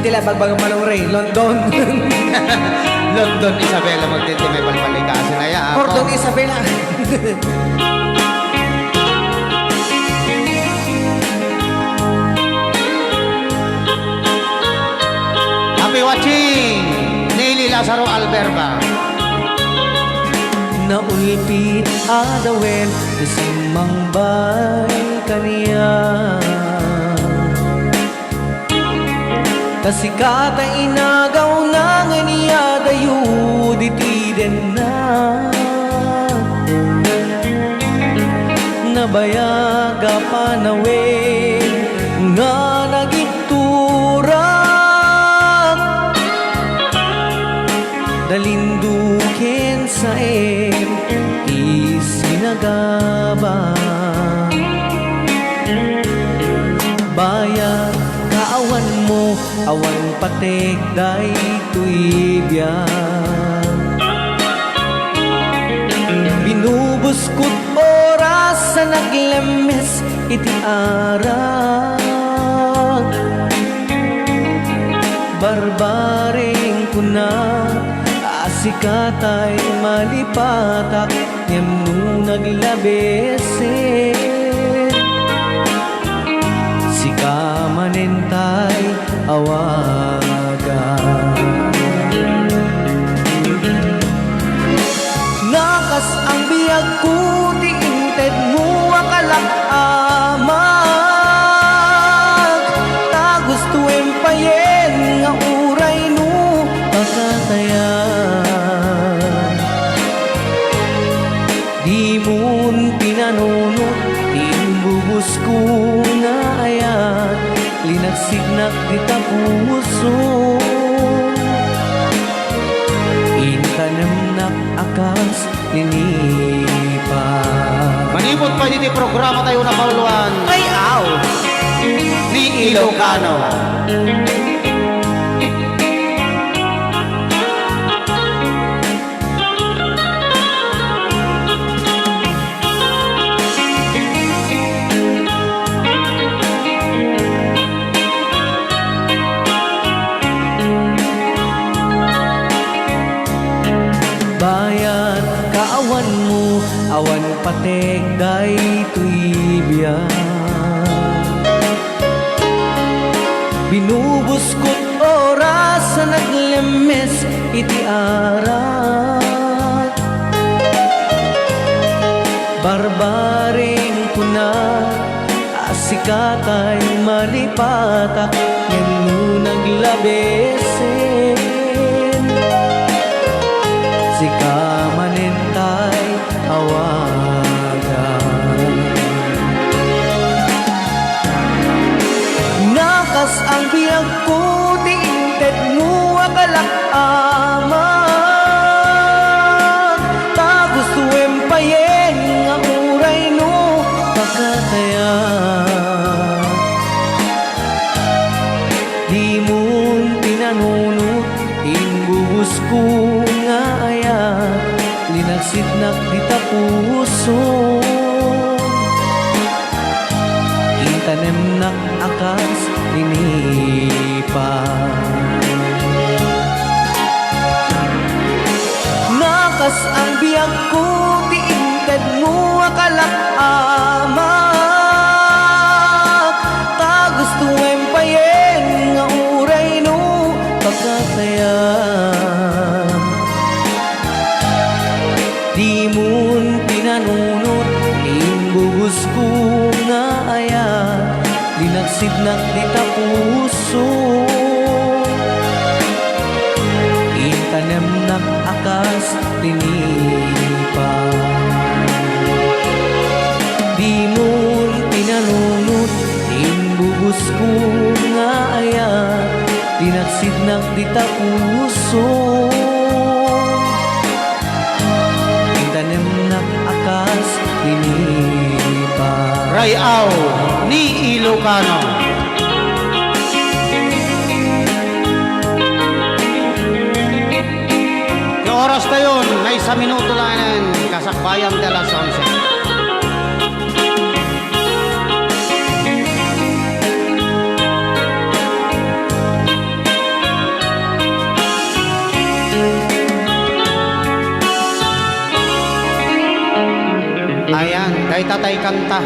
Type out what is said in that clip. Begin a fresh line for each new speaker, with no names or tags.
tila bagbagang malungray, London.
London, Isabela, magtitimay palpalikasin na yan.
Cordon Isabela.
Happy watching! Neely Lazaro Alberba.
Naulpit adawen, isimang bay kaniya. Kasikata inagaw na nga niya dayo ditiden na. Nabayaga panawin nga nagiturak. Dalindukin sa isinagaba. Bayan kaawan mo, awan patek day tuibyan. Binubuskot oras sa naglemes iti arag. Barbaring kuna asikatay malipatak ngem no naglabesin. Manentay awagan. Nakas ang biyag ko di inted mo akalak amag. Ta gusto empayen nga uray no pakatayan. Di mo'n pinanunot imbubus ko nga ayan. Linagsignak di tapuso. Intanemnak akas ninipa.
Manipot pa dito programa tayo na pauluan.
Ay aw!
Ni Ilocano.
Bayan kaawan mo, awan patek day tuibyan. Binubuskot oras sa naglemes iti arat. Barbaring kuna asikatay malipatak ngem no naglabesin. Sika manentay awagan. Nakas ang biyag ko di inted mo akalak amag. Ta gusto empayen nga uray no pakatayan. Di mo'n pinanunot imbubus ko nga ayan. Linagsidnak di tapuso. Intanemnak akas ninipa. Nakas ang biyag ko di inted mo akalak amag. Ta gusto empayen nga uray no pakatayan. Di mo'n pinanunot imbubus ko nga ayan. Linagsidnak di tapuso. Intanemnak akas tinipa. Di mo'n pinanunot imbubus ko nga ayan. Linagsidnak di tapuso. Intanemnak akas tinipa.
Rayaw ni Ilocano. Yung oras na yun, may 1 minuto lang yan. Kasakbayan de las 11. Ayan, kay Tatay Kanta.